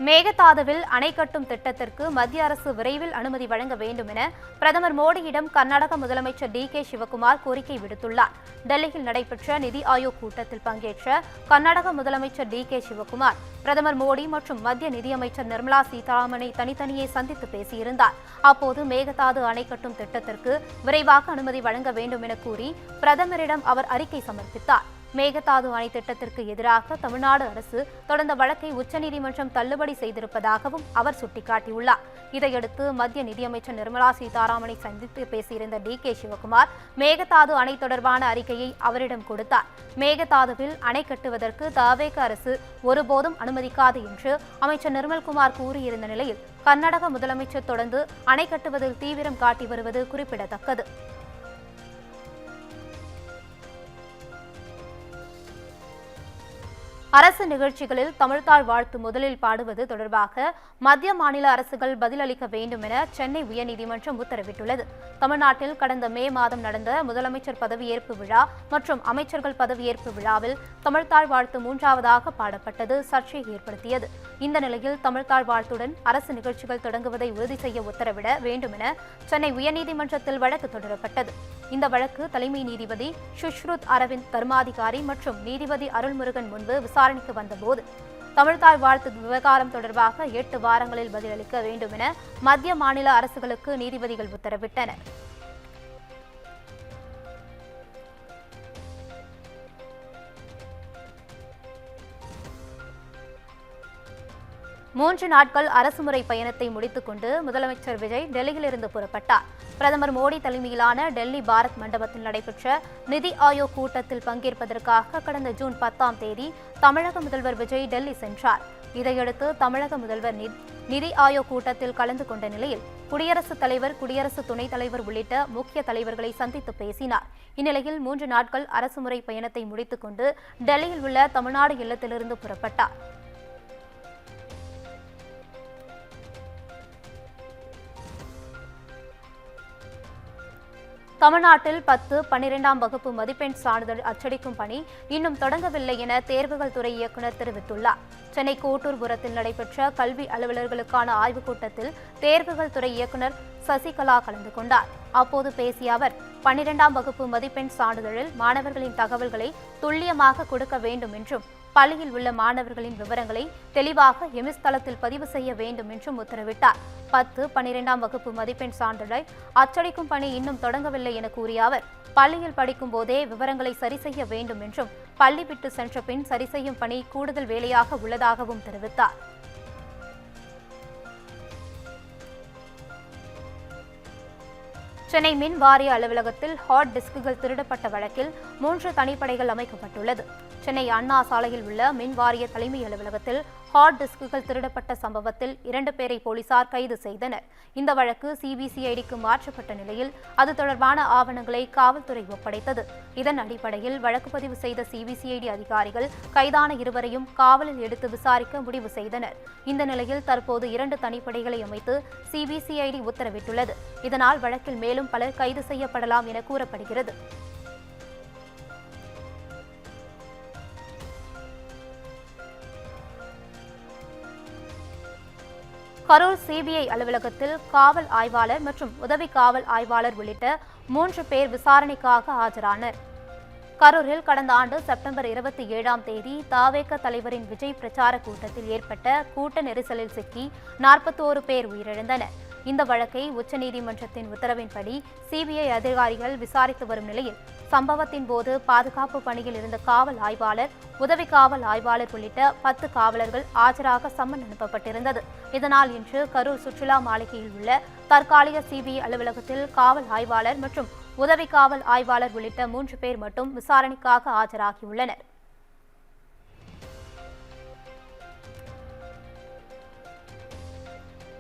மேகதாதுவில் அணை கட்டும் திட்டத்திற்கு மத்திய அரசு விரைவில் அனுமதி வழங்க வேண்டும் என பிரதமர் மோடியிடம் கர்நாடக முதலமைச்சர் டி.கே. சிவக்குமார் கோரிக்கை விடுத்துள்ளார். டெல்லியில் நடைபெற்ற நிதி ஆயோக் கூட்டத்தில் பங்கேற்ற கர்நாடக முதலமைச்சர் டி.கே. சிவக்குமார் பிரதமர் மோடி மற்றும் மத்திய நிதியமைச்சர் நிர்மலா சீதாராமனை தனித்தனியே சந்தித்து பேசியிருந்தார். அப்போது மேகதாது அணை கட்டும் திட்டத்திற்கு விரைவாக அனுமதி வழங்க வேண்டும் என கூறி பிரதமரிடம் அவர் அறிக்கை சமர்ப்பித்தார். மேகதாது அணை திட்டத்திற்கு எதிராக தமிழ்நாடு அரசு தொடர்ந்த வழக்கை உச்சநீதிமன்றம் தள்ளுபடி செய்திருப்பதாகவும் அவர் சுட்டிக்காட்டியுள்ளார். இதையடுத்து மத்திய நிதியமைச்சர் நிர்மலா சீதாராமனை சந்தித்து பேசியிருந்த டி.கே. சிவக்குமார் மேகதாது அணை தொடர்பான அறிக்கையை அவரிடம் கொடுத்தார். மேகதாதுவில் அணை கட்டுவதற்கு தவேக அரசு ஒருபோதும் அனுமதிக்காது என்று அமைச்சர் நிர்மல்குமார் கூறியிருந்த நிலையில் கர்நாடக முதலமைச்சர் தொடர்ந்து அணை கட்டுவதில் தீவிரம் காட்டி வருவது குறிப்பிடத்தக்கது. அரசு நிகழ்ச்சிகளில் தமிழ்த்தாய் வாழ்த்து முதலில் பாடுவது தொடர்பாக மத்திய மாநில அரசுகள் பதிலளிக்க வேண்டும் என சென்னை உயர்நீதிமன்றம் உத்தரவிட்டுள்ளது. தமிழ்நாட்டில் கடந்த மே மாதம் நடந்த முதலமைச்சர் பதவியேற்பு விழா மற்றும் அமைச்சர்கள் பதவியேற்பு விழாவில் தமிழ்த்தாய் வாழ்த்து மூன்றாவதாக பாடப்பட்டது சர்ச்சையை ஏற்படுத்தியது. இந்த நிலையில் தமிழ்த்தாய் வாழ்த்துடன் அரசு நிகழ்ச்சிகள் தொடங்குவதை உறுதி செய்ய உத்தரவிட வேண்டும் என சென்னை உயர்நீதிமன்றத்தில் வழக்கு தொடரப்பட்டது. இந்த வழக்கு தலைமை நீதிபதி சுஷ்ருத் அரவிந்த் தர்மாதிகாரி மற்றும் நீதிபதி அருள்முருகன் முன்பு விசாரணைக்கு வந்தபோது தமிழ்த்தாய் வாழ்த்து விவகாரம் தொடர்பாக 8 வாரங்களில் பதிலளிக்க வேண்டும் என மத்திய மாநில அரசுகளுக்கு நீதிபதிகள் உத்தரவிட்டனர். மூன்று நாட்கள் அரசுமுறை பயணத்தை முடித்துக் கொண்டு முதலமைச்சர் விஜய் டெல்லியிலிருந்து புறப்பட்டார். பிரதமர் மோடி தலைமையிலான டெல்லி பாரத் மண்டபத்தில் நடைபெற்ற நிதி ஆயோக் கூட்டத்தில் பங்கேற்பதற்காக கடந்த ஜூன் 10ஆம் தேதி தமிழக முதல்வர் விஜய் டெல்லி சென்றார். இதையடுத்து தமிழக முதல்வர் நிதி ஆயோக் கூட்டத்தில் கலந்து கொண்ட நிலையில் குடியரசுத் தலைவர், குடியரசு துணைத் தலைவர் உள்ளிட்ட முக்கிய தலைவர்களை சந்தித்து பேசினார். இந்நிலையில் 3 நாட்கள் அரசுமுறை பயணத்தை முடித்துக் கொண்டு டெல்லியில் உள்ள தமிழ்நாடு இல்லத்திலிருந்து புறப்பட்டார். தமிழ்நாட்டில் 10, 12ஆம் வகுப்பு மதிப்பெண் சான்றிதழ் அச்சடிக்கும் பணி இன்னும் தொடங்கவில்லை என தேர்வுகள் துறை இயக்குநர் தெரிவித்துள்ளார். சென்னை கோட்டூர்புரத்தில் நடைபெற்ற கல்வி அலுவலர்களுக்கான ஆய்வுக் கூட்டத்தில் தேர்வுகள் துறை இயக்குநர் சசிகலா கலந்து கொண்டார். அப்போது பேசிய அவர் 12ஆம் வகுப்பு மதிப்பெண் சான்றிதழில் மாணவர்களின் தகவல்களை துல்லியமாக கொடுக்க வேண்டும் என்றும் பள்ளியில் உள்ள மாணவர்களின் விவரங்களை தெளிவாக எமிஸ் தளத்தில் பதிவு செய்ய வேண்டும் என்றும் உத்தரவிட்டார். 10, 12ஆம் வகுப்பு மதிப்பெண் சான்றிதழை அச்சடிக்கும் பணி இன்னும் தொடங்கவில்லை என கூறிய அவர் பள்ளியில் படிக்கும் போதே விவரங்களை சரி செய்ய வேண்டும் என்றும் பள்ளி விட்டு சென்ற பின் சரி செய்யும் பணி கூடுதல் வேலையாக உள்ளதாகவும் தெரிவித்தார். சென்னை மின் வாரிய அலுவலகத்தில் ஹார்ட் டிஸ்குகள் திருடப்பட்ட வழக்கில் 3 தனிப்படைகள் அமைக்கப்பட்டுள்ளது. சென்னை அண்ணா சாலையில் உள்ள மின் வாரிய தலைமை அலுவலகத்தில் ஹார்ட் டிஸ்குகள் திருடப்பட்ட சம்பவத்தில் 2 பேரை போலீசார் கைது செய்தனர். இந்த வழக்கு சிபிசிஐடிக்கு மாற்றப்பட்ட நிலையில் அது தொடர்பான ஆவணங்களை காவல்துறை ஒப்படைத்தது. இதன் அடிப்படையில் வழக்கு பதிவு செய்த சிபிசிஐடி அதிகாரிகள் கைதான 2வரையும் காவலில் எடுத்து விசாரிக்க முடிவு செய்தனர். இந்த நிலையில் தற்போது 2 தனிப்படைகளை அமைத்து சிபிசிஐடி உத்தரவிட்டுள்ளது. இதனால் வழக்கில் மேலும் பலர் கைது செய்யப்படலாம் என கூறப்படுகிறது. கரூர் சிபிஐ அலுவலகத்தில் காவல் ஆய்வாளர் மற்றும் உதவி காவல் ஆய்வாளர் உள்ளிட்ட 3 பேர் விசாரணைக்காக ஆஜரானர். கரூரில் கடந்த ஆண்டு செப்டம்பர் 27ஆம் தேதி தவேக தலைவரின் விஜய் பிரச்சார கூட்டத்தில் ஏற்பட்ட கூட்ட நெரிசலில் சிக்கி 41 பேர் உயிரிழந்தனர். இந்த வழக்கை உச்சநீதிமன்றத்தின் உத்தரவின்படி சிபிஐ அதிகாரிகள் விசாரித்து வரும் நிலையில் சம்பவத்தின் போது பாதுகாப்பு பணியில் இருந்த காவல் ஆய்வாளர், உதவி காவல் ஆய்வாளர் உள்ளிட்ட 10 காவலர்கள் ஆஜராக சம்மன் அனுப்பப்பட்டிருந்தது. இதனால் இன்று கரூர் சுற்றுலா மாளிகையில் உள்ள தற்காலிக சிபிஐ அலுவலகத்தில் காவல் ஆய்வாளர் மற்றும் உதவி காவல் ஆய்வாளர் உள்ளிட்ட 3 பேர் மட்டும் விசாரணைக்காக ஆஜராகியுள்ளனர்.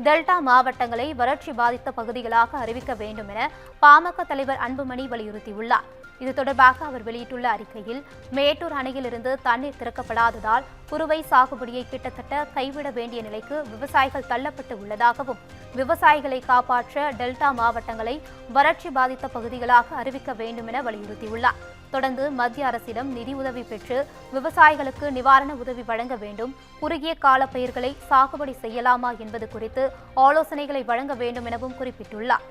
டெல்டா மாவட்டங்களை வறட்சி பாதித்த பகுதிகளாக அறிவிக்க வேண்டும் என பாமக தலைவர் அன்புமணி வலியுறுத்தியுள்ளார். இது தொடர்பாக அவர் வெளியிட்டுள்ள அறிக்கையில் மேட்டூர் அணையிலிருந்து தண்ணீர் திறக்கப்படாததால் குறுவை சாகுபடியை கிட்டத்தட்ட கைவிட வேண்டிய நிலைக்கு விவசாயிகள் தள்ளப்பட்டு உள்ளதாகவும் விவசாயிகளை காப்பாற்ற டெல்டா மாவட்டங்களை வறட்சி பாதித்த பகுதிகளாக அறிவிக்க வேண்டும் என வலியுறுத்தியுள்ளார். தொடர்ந்து மத்திய அரசிடம் நிதி உதவி பெற்று விவசாயிகளுக்கு நிவாரண உதவி வழங்க வேண்டும், குறுகிய கால பயிர்களை சாகுபடி செய்யலாமா என்பது குறித்து ஆலோசனைகளை வழங்க வேண்டும் எனவும் குறிப்பிட்டுள்ளார்.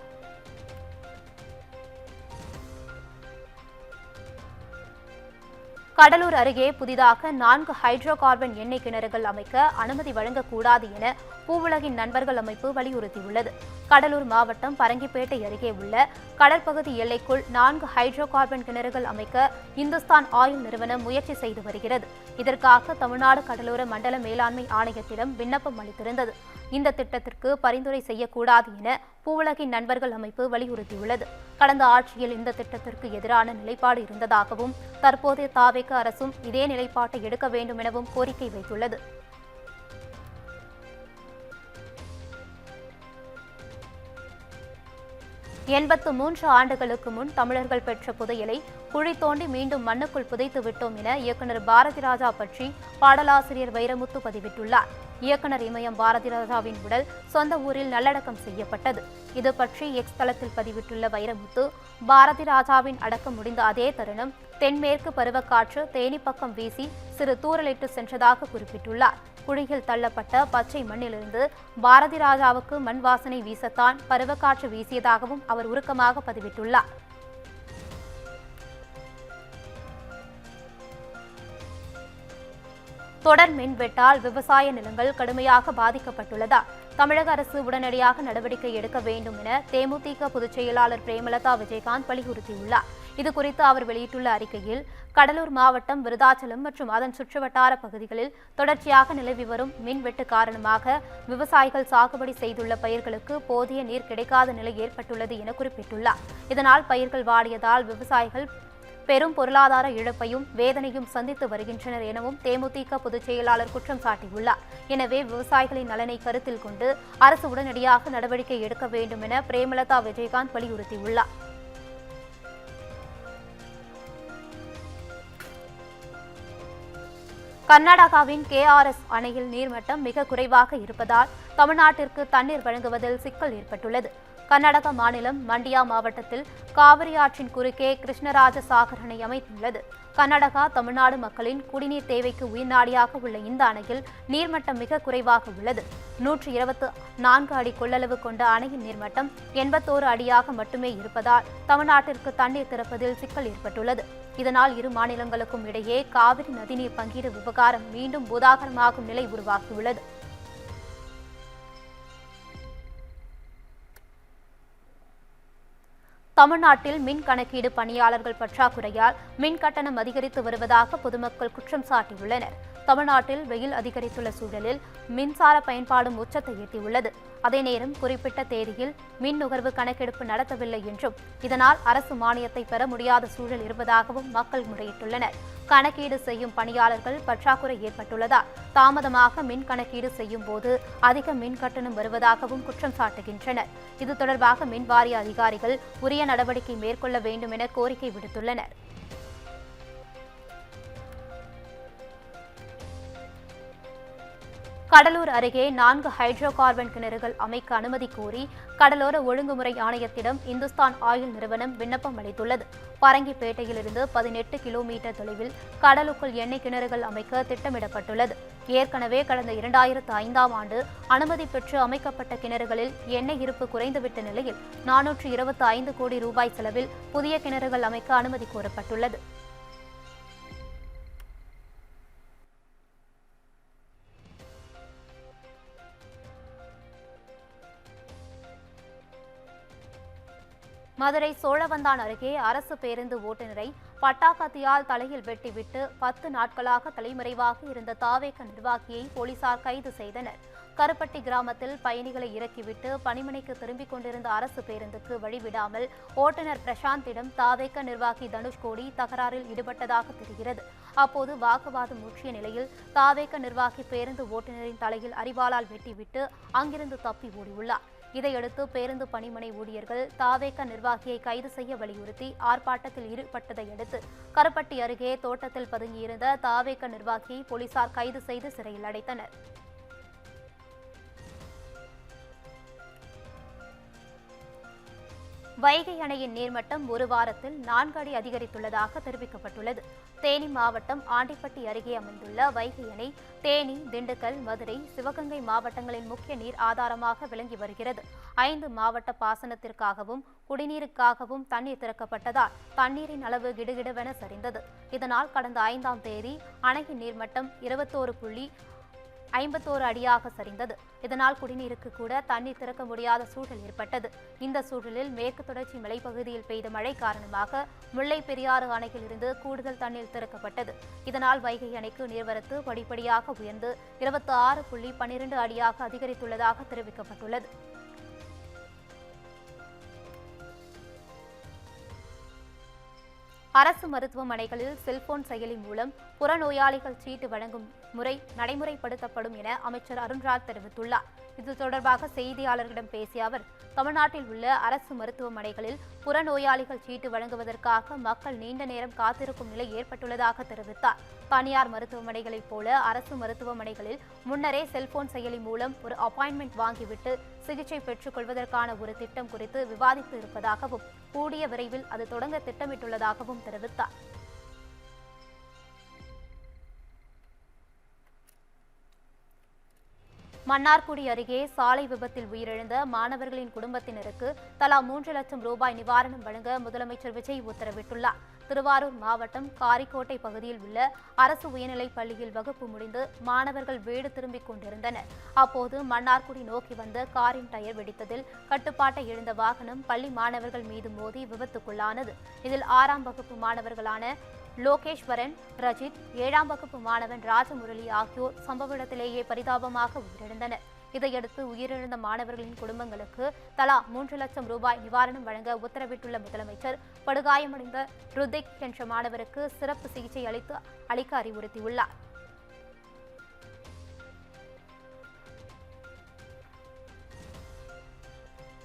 கடலூர் அருகே புதிதாக 4 ஹைட்ரோ கார்பன் எண்ணெய் கிணறுகள் அமைக்க அனுமதி வழங்கக்கூடாது என பூவுலகின் நண்பர்கள் அமைப்பு வலியுறுத்தியுள்ளது. கடலூர் மாவட்டம் பரங்கிப்பேட்டை அருகே உள்ள கடற்பகுதி எல்லைக்குள் 4 ஹைட்ரோ கார்பன் கிணறுகள் அமைக்க இந்துஸ்தான் ஆயில் நிறுவனம் முயற்சி செய்து வருகிறது. இதற்காக தமிழ்நாடு கடலோர மண்டல மேலாண்மை ஆணையத்திடம் விண்ணப்பம் அளித்திருந்தது. இந்த திட்டத்திற்கு பரிந்துரை செய்யக்கூடாது என பூவுலகின் நண்பர்கள் அமைப்பு வலியுறுத்தியுள்ளது. கடந்த ஆட்சியில் இந்த திட்டத்திற்கு எதிரான நிலைப்பாடு இருந்ததாகவும் தற்போதைய தாவேக அரசும் இதே நிலைப்பாட்டை எடுக்க வேண்டும் எனவும் கோரிக்கை வைத்துள்ளது. எண்பத்து ஆண்டுகளுக்கு முன் தமிழர்கள் பெற்ற புதையலை குழி தோண்டி மீண்டும் மண்ணுக்குள் புதைத்து விட்டோம் என இயக்குநர் பாரதி ராஜா பற்றி பாடலாசிரியர் வைரமுத்து பதிவிட்டுள்ளார். இயக்குநர் இமயம் பாரதி ராஜாவின் உடல் சொந்த ஊரில் நல்லடக்கம் செய்யப்பட்டது. இது பற்றி எக்ஸ் தளத்தில் பதிவிட்டுள்ள வைரமுத்து, பாரதி ராஜாவின் அடக்கம் முடிந்த அதே தருணம் தென்மேற்கு பருவக்காற்று தேனி பக்கம் வீசி சிறு தூறலிட்டு சென்றதாக குறிப்பிட்டுள்ளார். குழியில் தள்ளப்பட்ட பச்சை மண்ணிலிருந்து பாரதி ராஜாவுக்கு மண் வாசனை வீசத்தான் பருவக்காற்று வீசியதாகவும் அவர் உருக்கமாக பதிவிட்டுள்ளார். தொடர் மின்வெட்டால் விவசாய நிலங்கள் கடுமையாக பாதிக்கப்பட்டுள்ளதால் தமிழக அரசு உடனடியாக நடவடிக்கை எடுக்க வேண்டும் என தேமுதிக பொதுச் செயலாளர் பிரேமலதா விஜயகாந்த் வலியுறுத்தியுள்ளார். இதுகுறித்து அவர் வெளியிட்டுள்ள அறிக்கையில், கடலூர் மாவட்டம் விருதாச்சலம் மற்றும் அதன் சுற்றுவட்டார பகுதிகளில் தொடர்ச்சியாக நிலவி வரும் மின்வெட்டு காரணமாக விவசாயிகள் சாகுபடி செய்துள்ள பயிர்களுக்கு போதிய நீர் கிடைக்காத நிலை ஏற்பட்டுள்ளது என குறிப்பிட்டுள்ளார். இதனால் பயிர்கள் வாடியதால் விவசாயிகள் பெரும் பொருளாதார இழப்பையும் வேதனையும் சந்தித்து வருகின்றனர் எனவும் தேமுதிக பொதுச் செயலாளர் குற்றம் சாட்டியுள்ளார். எனவே விவசாயிகளின் நலனை கருத்தில் கொண்டு அரசு உடனடியாக நடவடிக்கை எடுக்க வேண்டும் என பிரேமலதா விஜயகாந்த் வலியுறுத்தியுள்ளார். கர்நாடகாவின் KRS அணையில் நீர்மட்டம் மிக குறைவாக இருப்பதால் தமிழ்நாட்டிற்கு தண்ணீர் வழங்குவதில் சிக்கல் ஏற்பட்டுள்ளது. கர்நாடக மாநிலம் மண்டியா மாவட்டத்தில் காவிரி ஆற்றின் குறுக்கே கிருஷ்ணராஜ சாகர் அணை அமைந்துள்ளது. கர்நாடகா தமிழ்நாடு மக்களின் குடிநீர் தேவைக்கு உயிர்நாடியாக உள்ள இந்த அணையில் நீர்மட்டம் மிக குறைவாக உள்ளது. 124 அடி கொள்ளளவு கொண்ட அணையின் நீர்மட்டம் 81 அடியாக மட்டுமே இருப்பதால் தமிழ்நாட்டிற்கு தண்ணீர் திறப்பதில் சிக்கல் ஏற்பட்டுள்ளது. இதனால் இரு மாநிலங்களுக்கும் இடையே காவிரி நதிநீர் பங்கீடு விவகாரம் மீண்டும் பூதாகரமாகும் நிலை உருவாகியுள்ளது. தமிழ்நாட்டில் மின் கணக்கீடு பணியாளர்கள் பற்றாக்குறையால் மின் கட்டணம் அதிகரித்து வருவதாக பொதுமக்கள் குற்றம் சாட்டியுள்ளனர். தமிழ்நாட்டில் வெயில் அதிகரித்துள்ள சூழலில் மின்சார பயன்பாடும் உச்சத்தை எட்டியுள்ளது. அதே நேரம் குறிப்பிட்ட தேதியில் மின் நுகர்வு கணக்கெடுப்பு நடத்தவில்லை என்றும் இதனால் அரசு மானியத்தை பெற முடியாத சூழல் இருப்பதாகவும் மக்கள் முறையிட்டுள்ளனர். கணக்கீடு செய்யும் பணியாளர்கள் பற்றாக்குறை ஏற்பட்டுள்ளதால் தாமதமாக மின் கணக்கீடு செய்யும் போது அதிக மின் கட்டணம் வருவதாகவும் குற்றம் சாட்டுகின்றனர். இது தொடர்பாக மின் வாரிய அதிகாரிகள் உரிய நடவடிக்கை மேற்கொள்ள வேண்டும் என கோரிக்கை விடுத்துள்ளனர். கடலூர் அருகே 4 ஹைட்ரோ கார்பன் கிணறுகள் அமைக்க அனுமதி கோரி கடலோர ஒழுங்குமுறை ஆணையத்திடம் இந்துஸ்தான் ஆயில் நிறுவனம் விண்ணப்பம் அளித்துள்ளது. பரங்கிப்பேட்டையிலிருந்து 18 கிலோமீட்டர் தொலைவில் கடலுக்குள் எண்ணெய் கிணறுகள் அமைக்க திட்டமிடப்பட்டுள்ளது. ஏற்கனவே கடந்த 2005ஆம் ஆண்டு அனுமதி பெற்று அமைக்கப்பட்ட கிணறுகளில் எண்ணெய் இருப்பு குறைந்துவிட்ட நிலையில் 425 கோடி ரூபாய் செலவில் புதிய கிணறுகள் அமைக்க அனுமதி கோரப்பட்டுள்ளது. மதுரை சோழவந்தான் அருகே அரசு பேருந்து ஓட்டுநரை பட்டாக்கத்தியால் தலையில் வெட்டிவிட்டு 10 நாட்களாக தலைமறைவாக இருந்த தாவேக நிர்வாகியை போலீசார் கைது செய்தனர். கருப்பட்டி கிராமத்தில் பயணிகளை இறக்கிவிட்டு பணிமனைக்கு திரும்பிக் கொண்டிருந்த அரசு பேருந்துக்கு வழிவிடாமல் ஓட்டுநர் பிரசாந்திடம் தாவேக நிர்வாகி தனுஷ்கோடி தகராறில் ஈடுபட்டதாக தெரிகிறது. அப்போது வாக்குவாதம் முற்றிய நிலையில் தாவேக நிர்வாகி பேருந்து ஓட்டுநரின் தலையில் அரிவாளால் வெட்டிவிட்டு அங்கிருந்து தப்பி ஓடியுள்ளார். இதையடுத்து பேருந்து பணிமனை ஊழியர்கள் தாவேக நிர்வாகியை கைது செய்ய வலியுறுத்தி ஆர்ப்பாட்டத்தில் ஈடுபட்டதை அடுத்து கருப்பட்டி அருகே தோட்டத்தில் பதுங்கியிருந்த தாவேக நிர்வாகியை போலீசார் கைது செய்து சிறையில் அடைத்தனர். வைகை அணையின் நீர்மட்டம் ஒரு வாரத்தில் 4 அடி அதிகரித்துள்ளதாக தெரிவிக்கப்பட்டுள்ளது. தேனி மாவட்டம் ஆண்டிப்பட்டி அருகே அமைந்துள்ள வைகை அணை தேனி, திண்டுக்கல், மதுரை, சிவகங்கை மாவட்டங்களின் முக்கிய நீர் ஆதாரமாக விளங்கி வருகிறது. 5 மாவட்ட பாசனத்திற்காகவும் குடிநீருக்காகவும் தண்ணீர் திறக்கப்பட்டதால் தண்ணீரின் அளவு கிடுகிடுவென சரிந்தது. இதனால் கடந்த 5ஆம் தேதி அணையின் நீர்மட்டம் 21.51 அடியாக சரிந்தது. இதனால் குடிநீருக்கு கூட தண்ணீர் திறக்க முடியாத சூழல் ஏற்பட்டது. இந்த சூழலில் மேற்கு தொடர்ச்சி மலைப்பகுதியில் பெய்த மழை காரணமாக முல்லை பெரியாறு அணையில் இருந்து கூடுதல் தண்ணீர் திறக்கப்பட்டது. இதனால் வைகை அணைக்கு நீர்வரத்து படிப்படியாக உயர்ந்து 26.12 அடியாக அதிகரித்துள்ளதாக தெரிவிக்கப்பட்டுள்ளது. அரசு மருத்துவமனைகளில் செல்போன் செயலி மூலம் புறநோயாளிகள் சீட்டு வழங்கும் முறை நடைமுறைப்படுத்தப்படும் என அமைச்சர் அருண்ராஜ் தெரிவித்துள்ளார். இது தொடர்பாக செய்தியாளர்களிடம் பேசிய அவர், தமிழ்நாட்டில் உள்ள அரசு மருத்துவமனைகளில் புறநோயாளிகள் சீட்டு வழங்குவதற்காக மக்கள் நீண்ட நேரம் காத்திருக்கும் நிலை ஏற்பட்டுள்ளதாக தெரிவித்தார். தனியார் மருத்துவமனைகளைப் போல அரசு மருத்துவமனைகளில் முன்னரே செல்போன் செயலி மூலம் ஒரு அப்பாயின்மெண்ட் வாங்கிவிட்டு சிகிச்சை பெற்றுக் கொள்வதற்கான ஒரு திட்டம் குறித்து விவாதித்து இருப்பதாகவும் கூடிய விரைவில் அது தொடங்க திட்டமிட்டுள்ளதாகவும் தெரிவித்தார். மன்னார்குடி அருகே சாலை விபத்தில் உயிரிழந்த மாணவர்களின் குடும்பத்தினருக்கு தலா 3 லட்சம் ரூபாய் நிவாரணம் வழங்க முதலமைச்சர் விஜய் உத்தரவிட்டுள்ளார். திருவாரூர் மாவட்டம் காரிக்கோட்டை பகுதியில் உள்ள அரசு உயர்நிலைப் பள்ளியில் வகுப்பு முடிந்து மாணவர்கள் வீடு திரும்பிக் கொண்டிருந்தனர். அப்போது மன்னார்குடி நோக்கி வந்த காரின் டயர் வெடித்ததில் கட்டுப்பாட்டை இழந்த வாகனம் பள்ளி மாணவர்கள் மீது மோதி விபத்துக்குள்ளானது. இதில் 6ஆம் வகுப்பு மாணவர்களான லோகேஸ்வரன், ரஜித், 7ஆம் வகுப்பு மாணவன் ராஜமுரளி ஆகியோர் சம்பவ இடத்திலேயே பரிதாபமாக உயிரிழந்தனர். இதையடுத்து உயிரிழந்த மாணவர்களின் குடும்பங்களுக்கு தலா 3 லட்சம் ரூபாய் நிவாரணம் வழங்க உத்தரவிட்டுள்ள முதலமைச்சர் படுகாயமடைந்த ருத்திக் என்ற மாணவருக்கு சிறப்பு சிகிச்சை அளிக்க அறிவுறுத்தியுள்ளார்.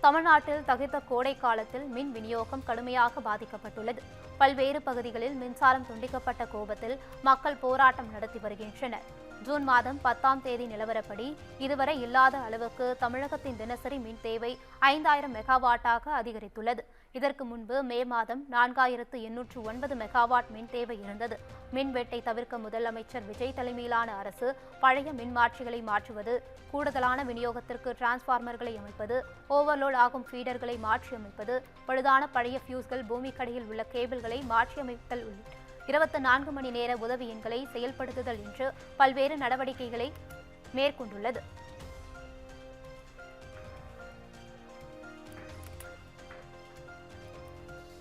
தமிழ்நாட்டில் தகுந்த கோடை காலத்தில் மின் விநியோகம் கடுமையாக பாதிக்கப்பட்டுள்ளது. பல்வேறு பகுதிகளில் மின்சாரம் துண்டிக்கப்பட்ட கோபத்தில் மக்கள் போராட்டம் நடத்தி வருகின்றனர். ஜூன் மாதம் 10ஆம் தேதி நிலவரப்படி இதுவரை இல்லாத அளவுக்கு தமிழகத்தின் தினசரி மின் தேவை 5000 மெகாவாட்டாக அதிகரித்துள்ளது. இதற்கு முன்பு மே மாதம் 4809 மெகாவாட் மின் தேவை இருந்தது. மின்வெட்டை தவிர்க்க முதலமைச்சர் விஜய் தலைமையிலான அரசு பழைய மின்மாற்றிகளை மாற்றுவது, கூடுதலான விநியோகத்திற்கு டிரான்ஸ்பார்மர்களை அமைப்பது, ஓவர்லோட் ஆகும் ஃபீடர்களை மாற்றியமைப்பது, பழுதான பழைய ஃபியூஸ்கள், பூமிக்கடியில் உள்ள கேபிள்களை மாற்றியமைத்தல் உள்ளிட்ட 24 மணி நேர உதவி எண்களை செயல்படுத்துதல் என்று பல்வேறு நடவடிக்கைகளை மேற்கொண்டுள்ளது.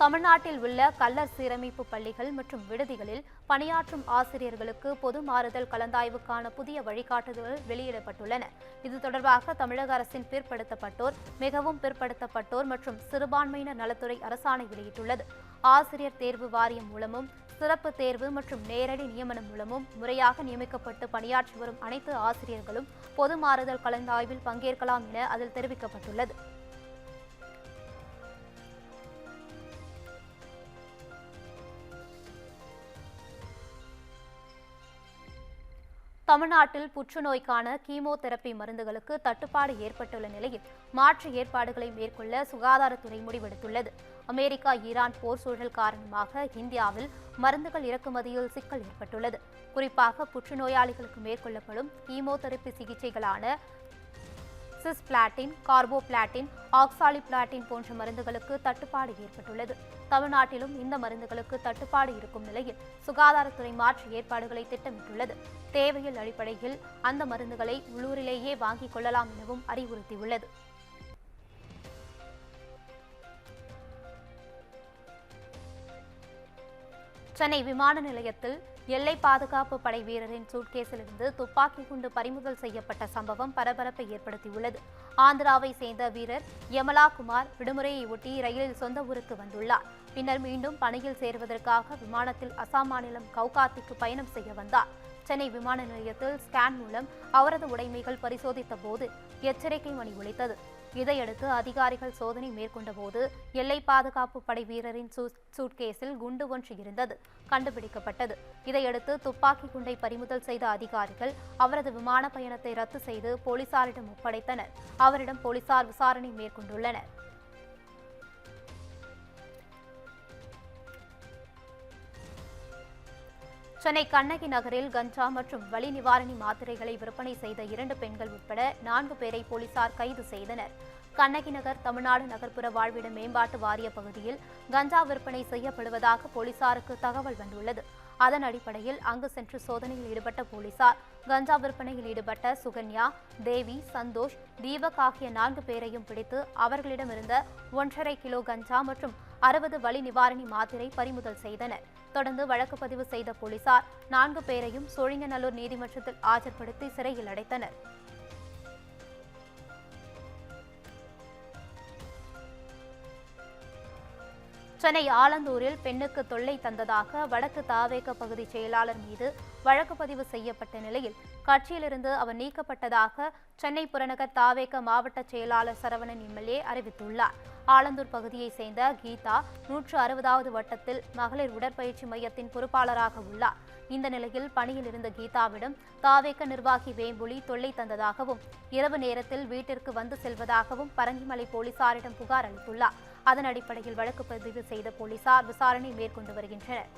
தமிழ்நாட்டில் உள்ள கள்ளர் சீரமைப்பு பள்ளிகள் மற்றும் விடுதிகளில் பணியாற்றும் ஆசிரியர்களுக்கு பொது மாறுதல் கலந்தாய்வுக்கான புதிய வழிகாட்டுதல்கள் வெளியிடப்பட்டுள்ளன. இது தொடர்பாக தமிழக அரசின் பிற்படுத்தப்பட்டோர், மிகவும் பிற்படுத்தப்பட்டோர் மற்றும் சிறுபான்மையினர் நலத்துறை அரசாணை வெளியிட்டுள்ளது. ஆசிரியர் தேர்வு வாரியம் மூலமும் சிறப்பு தேர்வு மற்றும் நேரடி நியமனம் மூலமும் முறையாக நியமிக்கப்பட்டு பணியாற்றி வரும் அனைத்து ஆசிரியர்களும் பொது மாறுதல் கலந்தாய்வில் பங்கேற்கலாம் என அதில் தெரிவிக்கப்பட்டுள்ளது. தமிழ்நாட்டில் புற்றுநோய்க்கான கீமோதெரப்பி மருந்துகளுக்கு தட்டுப்பாடு ஏற்பட்டுள்ள நிலையில் மாற்று ஏற்பாடுகளை மேற்கொள்ள சுகாதாரத்துறை முடிவெடுத்துள்ளது. அமெரிக்கா ஈரான் போர் சூழல் காரணமாக இந்தியாவில் மருந்துகள் இறக்குமதியில் சிக்கல் ஏற்பட்டுள்ளது. குறிப்பாக புற்றுநோயாளிகளுக்கு மேற்கொள்ளப்படும் கீமோதெரப்பி சிகிச்சைகளான சிஸ்பிளாட்டின், கார்போபிளாட்டின், ஆக்சாலிபிளாட்டின் போன்ற மருந்துகளுக்கு தட்டுப்பாடு ஏற்பட்டுள்ளது. தமிழ்நாட்டிலும் இந்த மருந்துகளுக்கு தட்டுப்பாடு இருக்கும் நிலையில் சுகாதாரத்துறை மாற்று ஏற்பாடுகளை திட்டமிட்டுள்ளது. தேவையில் அடிப்படையில் அந்த மருந்துகளை உள்ளூரிலேயே வாங்கிக் கொள்ளலாம் எனவும் அறிவுறுத்தியுள்ளது. சென்னை விமான நிலையத்தில் எல்லை பாதுகாப்பு படை வீரரின் சூட்கேஸிலிருந்து துப்பாக்கி குண்டு பறிமுதல் செய்யப்பட்ட சம்பவம் பரபரப்பை ஏற்படுத்தியுள்ளது. ஆந்திராவை சேர்ந்த வீரர் யமலா குமார் விடுமுறையை ஒட்டி ரயிலில் சொந்த ஊருக்கு வந்துள்ளார். பின்னர் மீண்டும் பணியில் சேருவதற்காக விமானத்தில் அசாம் மாநிலம் கவுகாத்திக்கு பயணம் செய்ய வந்தார். சென்னை விமான நிலையத்தில் ஸ்கேன் மூலம் அவரது உடைமைகள் பரிசோதித்த போது எச்சரிக்கை மணி ஒலித்தது. இதையடுத்து அதிகாரிகள் சோதனை மேற்கொண்ட போது எல்லை பாதுகாப்பு படை வீரரின் சூட்கேஸில் குண்டு ஒன்று இருந்தது கண்டுபிடிக்கப்பட்டது. இதையடுத்து துப்பாக்கி குண்டை பறிமுதல் செய்த அதிகாரிகள் அவரது விமான பயணத்தை ரத்து செய்து போலீசாரிடம் ஒப்படைத்தனர். அவரிடம் போலீசார் விசாரணை மேற்கொண்டுள்ளனர். சென்னை கண்ணகி நகரில் கஞ்சா மற்றும் வலி நிவாரணி மாத்திரைகளை விற்பனை செய்த 2 பெண்கள் உட்பட 4 பேரை போலீசார் கைது செய்தனர். கண்ணகி நகர் தமிழ்நாடு நகர்ப்புற வாழ்விட மேம்பாட்டு வாரிய பகுதியில் கஞ்சா விற்பனை செய்யப்படுவதாக போலீசாருக்கு தகவல் வந்துள்ளது. அதன் அடிப்படையில் அங்கு சென்று சோதனையில் ஈடுபட்ட போலீசார் கஞ்சா விற்பனையில் ஈடுபட்ட சுகன்யா, தேவி, சந்தோஷ், தீபக் ஆகிய 4 பேரையும் பிடித்து அவர்களிடமிருந்த 1.5 கிலோ கஞ்சா மற்றும் 60 வலி நிவாரணி மாத்திரை பறிமுதல் செய்தனர். தொடர்ந்து வழக்கு பதிவு செய்த போலீசார் 4 பேரையும் சோழிங்கநல்லூர் நீதிமன்றத்தில் ஆஜர்படுத்தி சிறையில் அடைத்தனர். சென்னை ஆலந்தூரில் பெண்ணுக்கு தொல்லை தந்ததாக வடக்கு தாவேக பகுதி செயலாளர் மீது வழக்கு பதிவு செய்யப்பட்ட நிலையில் கட்சியிலிருந்து அவர் நீக்கப்பட்டதாக சென்னை புறநகர் தாவேக மாவட்ட செயலாளர் சரவணன் எம்எல்ஏ அறிவித்துள்ளார். ஆலந்தூர் பகுதியைச் சேர்ந்த கீதா 160வது வட்டத்தில் மகளிர் உடற்பயிற்சி மையத்தின் பொறுப்பாளராக உள்ளார். இந்த நிலையில் பணியில் இருந்த கீதாவிடம் தாவேக நிர்வாகி வேம்புலி தொல்லை தந்ததாகவும் இரவு நேரத்தில் வீட்டிற்கு வந்து செல்வதாகவும் பரங்கிமலை போலீசாரிடம் புகார் அளித்துள்ளார். அதன் அடிப்படையில் வழக்கு பதிவு செய்த போலீசார் விசாரணை மேற்கொண்டு வருகின்றனர்.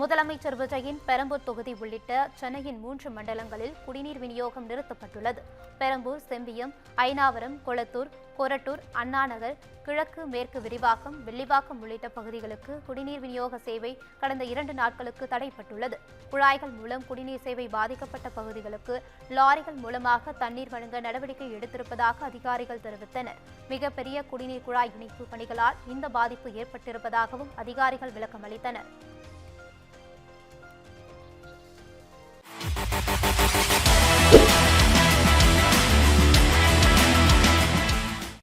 முதலமைச்சர் விஜயின் பெரம்பூர் தொகுதி உள்ளிட்ட சென்னையின் 3 மண்டலங்களில் குடிநீர் விநியோகம் நிறுத்தப்பட்டுள்ளது. பெரம்பூர், செம்பியம், அயனாவரம், கொளத்தூர், கொரட்டூர், அண்ணாநகர், கிழக்கு மேற்கு விரிவாக்கம், வெள்ளிவாக்கம் உள்ளிட்ட பகுதிகளுக்கு குடிநீர் விநியோக சேவை கடந்த 2 நாட்களுக்கு தடைப்பட்டுள்ளது. குழாய்கள் மூலம் குடிநீர் சேவை பாதிக்கப்பட்ட பகுதிகளுக்கு லாரிகள் மூலமாக தண்ணீர் வழங்க நடவடிக்கை எடுத்திருப்பதாக அதிகாரிகள் தெரிவித்தனர். மிகப்பெரிய குடிநீர் குழாய் இணைப்பு பணிகளால் இந்த பாதிப்பு ஏற்பட்டிருப்பதாகவும் அதிகாரிகள் விளக்கம் அளித்தனர்.